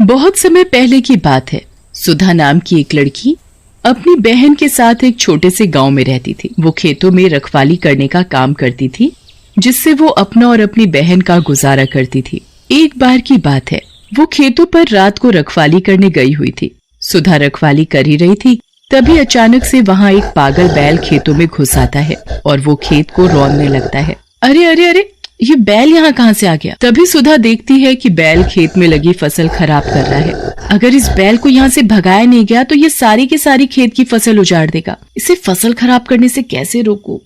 बहुत समय पहले की बात है। सुधा नाम की एक लड़की अपनी बहन के साथ एक छोटे से गांव में रहती थी। वो खेतों में रखवाली करने का काम करती थी, जिससे वो अपना और अपनी बहन का गुजारा करती थी। एक बार की बात है, वो खेतों पर रात को रखवाली करने गई हुई थी। सुधा रखवाली कर ही रही थी, तभी अचानक से वहाँ एक पागल बैल खेतों में घुस आता है और वो खेत को रौंदने लगता है। अरे अरे अरे, ये बैल यहाँ कहाँ से आ गया? तभी सुधा देखती है कि बैल खेत में लगी फसल खराब कर रहा है। अगर इस बैल को यहाँ से भगाया नहीं गया तो ये सारी की सारी खेत की फसल उजाड़ देगा। इसे फसल खराब करने से कैसे रोकूं?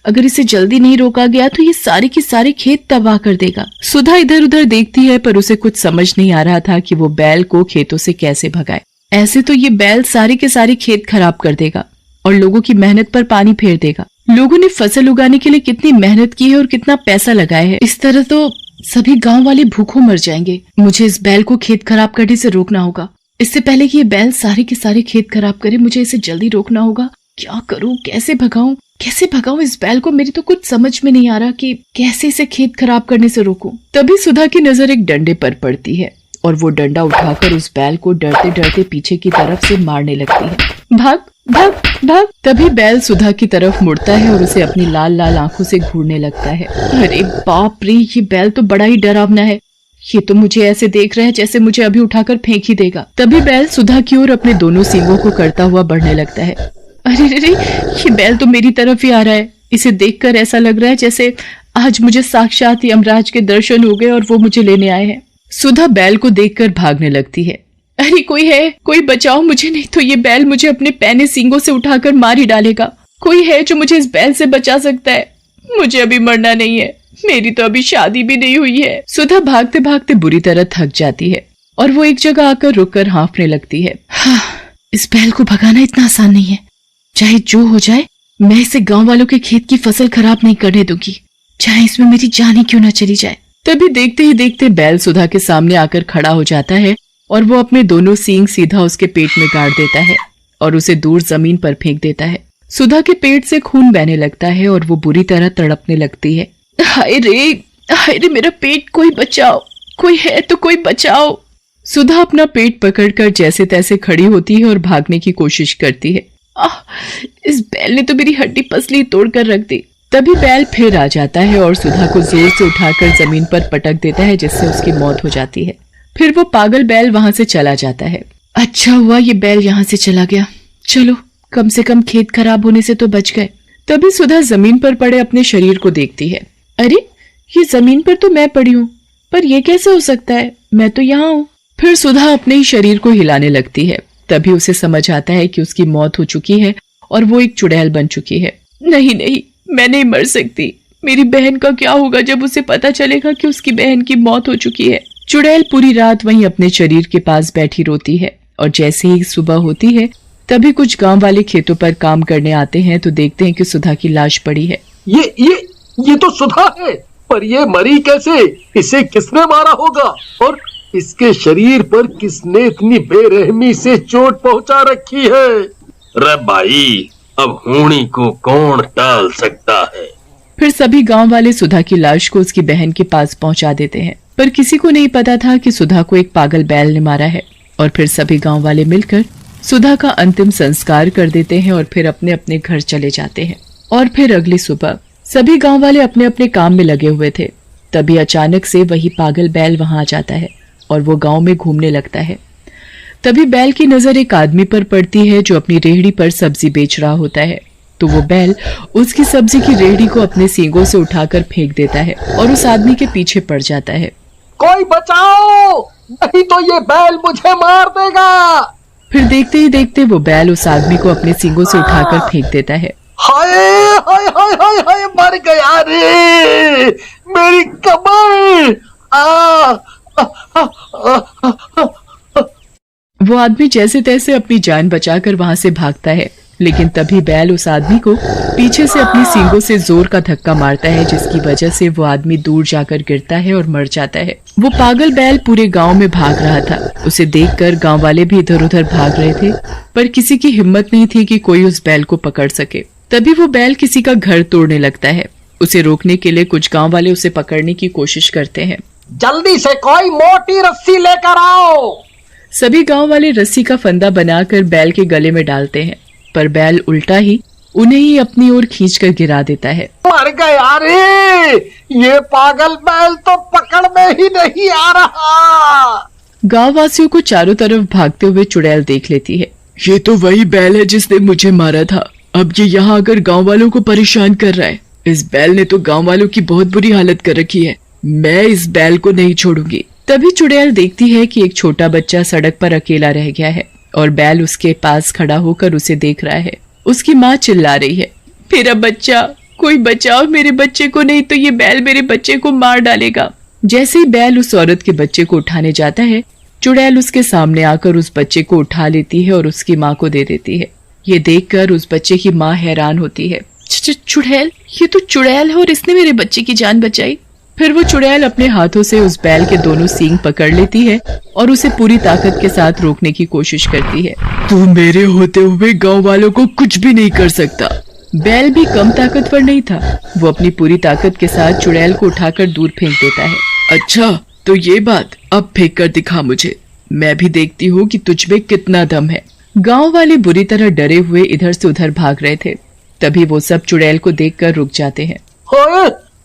अगर इसे जल्दी नहीं रोका गया तो ये सारी की सारी खेत तबाह कर देगा। सुधा इधर उधर देखती है, पर उसे कुछ समझ नहीं आ रहा था कि वो बैल को खेतों से कैसे भगाए। ऐसे तो ये बैल सारी के सारी खेत खराब कर देगा और लोगों की मेहनत पर पानी फेर देगा। लोगों ने फसल उगाने के लिए कितनी मेहनत की है और कितना पैसा लगाया है। इस तरह तो सभी गांव वाले भूखों मर जाएंगे। मुझे इस बैल को खेत खराब करने से रोकना होगा। इससे पहले कि ये बैल सारे के सारे खेत खराब करे, मुझे इसे जल्दी रोकना होगा। क्या करूं, कैसे भगाऊं इस बैल को? मेरी तो कुछ समझ में नहीं आ रहा कि कैसे इसे खेत खराब करने से रोकूं। तभी सुधा की नजर एक डंडे पर पड़ती है और वो डंडा उठाकर उस बैल को डरते डरते पीछे की तरफ से मारने लगती है। भाग भाग भाग! तभी बैल सुधा की तरफ मुड़ता है और उसे अपनी लाल लाल आंखों से घूरने लगता है। अरे बाप रे, ये बैल तो बड़ा ही डरावना है। ये तो मुझे ऐसे देख रहा है जैसे मुझे अभी उठाकर फेंक ही देगा। तभी बैल सुधा की ओर अपने दोनों सींगों को करता हुआ बढ़ने लगता है। अरे रे, ये बैल तो मेरी तरफ ही आ रहा है। इसे देखकर ऐसा लग रहा है जैसे आज मुझे साक्षात यमराज के दर्शन हो गए और वो मुझे लेने आए हैं। सुधा बैल को देखकर भागने लगती है। अरे कोई है, कोई बचाओ मुझे, नहीं तो ये बैल मुझे अपने पैने सींगों से उठाकर मार ही डालेगा। कोई है जो मुझे इस बैल से बचा सकता है? मुझे अभी मरना नहीं है, मेरी तो अभी शादी भी नहीं हुई है। सुधा भागते भागते बुरी तरह थक जाती है और वो एक जगह आकर रुककर हाँफने लगती है। हाँ, इस बैल को भगाना इतना आसान नहीं है। चाहे जो हो जाए, मैं इसे गांव वालों के खेत की फसल खराब नहीं करने दूंगी, चाहे इसमें मेरी जान ही क्यों न चली जाए। तभी देखते ही देखते बैल सुधा के सामने आकर खड़ा हो जाता है और वो अपने दोनों सींग सीधा उसके पेट में गाड़ देता है और उसे दूर जमीन पर फेंक देता है। सुधा के पेट से खून बहने लगता है और वो बुरी तरह तड़पने लगती है। हाय रे, मेरा पेट, कोई बचाओ, कोई है तो कोई बचाओ। सुधा अपना पेट पकड़कर जैसे तैसे खड़ी होती है और भागने की कोशिश करती है। इस बैल ने तो मेरी हड्डी पसली तोड़कर रख दी। तभी बैल फिर आ जाता है और सुधा को जोर से उठाकर जमीन पर पटक देता है, जिससे उसकी मौत हो जाती है। फिर वो पागल बैल वहां से चला जाता है। अच्छा हुआ ये बैल यहाँ से चला गया, चलो कम से कम खेत खराब होने से तो बच गए। तभी सुधा जमीन पर पड़े अपने शरीर को देखती है। अरे, ये जमीन पर तो मैं पड़ी हूँ, पर ये कैसे हो सकता है? मैं तो यहाँ हूँ। फिर सुधा अपने ही शरीर को हिलाने लगती है। तभी उसे समझ आता है कि उसकी मौत हो चुकी है और वो एक चुड़ैल बन चुकी है। नहीं नहीं, मैं नहीं मर सकती। मेरी बहन का क्या होगा जब उसे पता चलेगा कि उसकी बहन की मौत हो चुकी है। चुड़ैल पूरी रात वहीं अपने शरीर के पास बैठी रोती है और जैसे ही सुबह होती है, तभी कुछ गांव वाले खेतों पर काम करने आते हैं तो देखते हैं कि सुधा की लाश पड़ी है। ये तो सुधा है, पर ये मरी कैसे? इसे किसने मारा होगा और इसके शरीर पर किसने इतनी बेरहमी से चोट पहुंचा रखी है? रे भाई, अब हूणी को कौन टाल सकता है? फिर सभी गांव वाले सुधा की लाश को उसकी बहन के पास पहुंचा देते हैं, पर किसी को नहीं पता था कि सुधा को एक पागल बैल ने मारा है। और फिर सभी गांव वाले मिलकर सुधा का अंतिम संस्कार कर देते हैं और फिर अपने अपने घर चले जाते हैं। और फिर अगली सुबह सभी गांव वाले अपने अपने काम में लगे हुए थे। तभी अचानक से वही पागल बैल वहां आ जाता है और वो गांव में घूमने लगता है। तभी बैल की नजर एक आदमी पर पड़ती है जो अपनी रेहड़ी पर सब्जी बेच रहा होता है। तो वो बैल उसकी सब्जी की रेहड़ी को अपने सींगों से उठाकर फेंक देता है और उस आदमी के पीछे पड़ जाता है। कोई बचाओ, नहीं तो ये बैल मुझे मार देगा। फिर देखते ही देखते वो बैल उस आदमी को अपने सींगों से उठाकर फेंक देता है। हाय हाय हाय हाय हाय, मर गया रे, मेरी कमर। वो आदमी जैसे तैसे अपनी जान बचाकर वहां से भागता है, लेकिन तभी बैल उस आदमी को पीछे से अपनी सींगों से जोर का धक्का मारता है, जिसकी वजह से वो आदमी दूर जाकर गिरता है और मर जाता है। वो पागल बैल पूरे गांव में भाग रहा था। उसे देखकर गांव वाले भी इधर उधर भाग रहे थे, पर किसी की हिम्मत नहीं थी कि कोई उस बैल को पकड़ सके। तभी वो बैल किसी का घर तोड़ने लगता है। उसे रोकने के लिए कुछ गांव वाले उसे पकड़ने की कोशिश करते हैं, जल्दी से कोई मोटी रस्सी लेकर आओ। सभी गांव वाले रस्सी का फंदा बनाकर बैल के गले में डालते हैं, पर बैल उल्टा ही उन्हें ही अपनी ओर खींचकर गिरा देता है। मर गया रे, ये पागल बैल तो पकड़ में ही नहीं आ रहा। गांव वासियों को चारों तरफ भागते हुए चुड़ैल देख लेती है। ये तो वही बैल है जिसने मुझे मारा था। अब ये यहाँ आकर गांव वालों को परेशान कर रहा है। इस बैल ने तो गांव वालों की बहुत बुरी हालत कर रखी है। मैं इस बैल को नहीं छोड़ूंगी। तभी चुड़ैल देखती है कि एक छोटा बच्चा सड़क पर अकेला रह गया है और बैल उसके पास खड़ा होकर उसे देख रहा है। उसकी माँ चिल्ला रही है, मेरा बच्चा, कोई बचाओ मेरे बच्चे को, नहीं तो ये बैल मेरे बच्चे को मार डालेगा। जैसे ही बैल उस औरत के बच्चे को उठाने जाता है, चुड़ैल उसके सामने आकर उस बच्चे को उठा लेती है और उसकी माँ को दे देती है। ये देखकर उस बच्चे की माँ हैरान होती है। चुड़ैल, ये तो चुड़ैल है और इसने मेरे बच्चे की जान बचाई। फिर वो चुड़ैल अपने हाथों से उस बैल के दोनों सींग पकड़ लेती है और उसे पूरी ताकत के साथ रोकने की कोशिश करती है। तू मेरे होते हुए गांव वालों को कुछ भी नहीं कर सकता। बैल भी कम ताकतवर नहीं था। वो अपनी पूरी ताकत के साथ चुड़ैल को उठाकर दूर फेंक देता है। अच्छा तो ये बात, अब फेंक कर दिखा मुझे, मैं भी देखती हूँ कि तुझ में कितना दम है। गांव वाले बुरी तरह डरे हुए इधर से उधर भाग रहे थे। तभी वो सब चुड़ैल को देखकर रुक जाते हैं।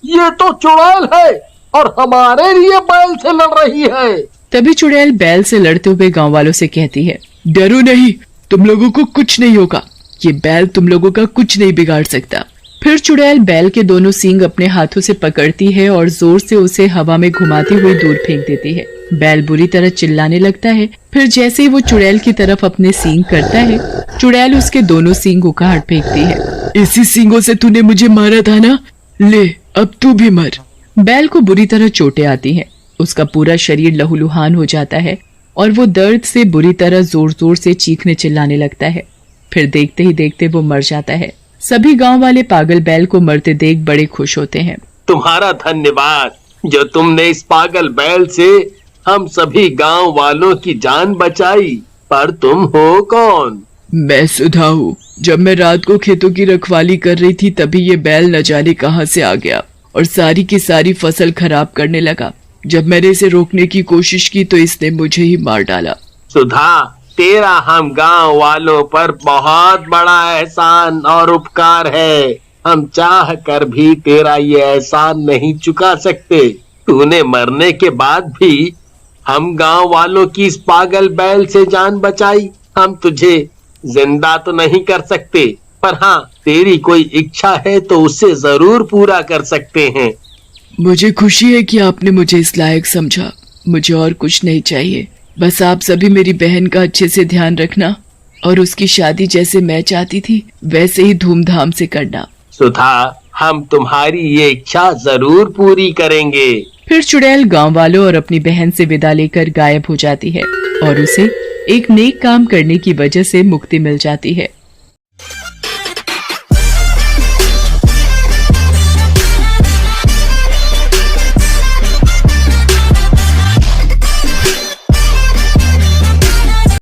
ये तो चुड़ैल है और हमारे लिए बैल से लड़ रही है। तभी चुड़ैल बैल से लड़ते हुए गांव वालों से कहती है, डरो नहीं, तुम लोगों को कुछ नहीं होगा। ये बैल तुम लोगों का कुछ नहीं बिगाड़ सकता। फिर चुड़ैल बैल के दोनों सींग अपने हाथों से पकड़ती है और जोर से उसे हवा में घुमाते हुए दूर फेंक देती है। बैल बुरी तरह चिल्लाने लगता है। फिर जैसे ही वो चुड़ैल की तरफ अपने सींग करता है, चुड़ैल उसके दोनों सींग उखाड़ फेंकती है। इसी सींगों से तूने मुझे मारा था ना, ले अब तू भी मर। बैल को बुरी तरह चोटें आती हैं। उसका पूरा शरीर लहूलुहान हो जाता है और वो दर्द से बुरी तरह जोर जोर से चीखने चिल्लाने लगता है। फिर देखते ही देखते वो मर जाता है। सभी गांव वाले पागल बैल को मरते देख बड़े खुश होते हैं। तुम्हारा धन्यवाद जो तुमने इस पागल बैल से हम सभी गांव वालों की जान बचाई। पर तुम हो कौन? मैं सुधा हूँ। जब मैं रात को खेतों की रखवाली कर रही थी तभी ये बैल न जाने कहां से आ गया और सारी की सारी फसल खराब करने लगा। जब मैंने इसे रोकने की कोशिश की तो इसने मुझे ही मार डाला। सुधा, तेरा हम गांव वालों पर बहुत बड़ा एहसान और उपकार है। हम चाह कर भी तेरा ये एहसान नहीं चुका सकते। तूने मरने के बाद भी हम गांव वालों की इस पागल बैल से जान बचाई। हम तुझे जिंदा तो नहीं कर सकते, पर हाँ, तेरी कोई इच्छा है तो उसे जरूर पूरा कर सकते हैं। मुझे खुशी है कि आपने मुझे इस लायक समझा। मुझे और कुछ नहीं चाहिए। बस आप सभी मेरी बहन का अच्छे से ध्यान रखना और उसकी शादी जैसे मैं चाहती थी वैसे ही धूमधाम से करना। सुधा, हम तुम्हारी ये इच्छा जरूर पूरी करेंगे। फिर चुड़ैल गांव वालों और अपनी बहन से विदा लेकर गायब हो जाती है और उसे एक नेक काम करने की वजह से मुक्ति मिल जाती है।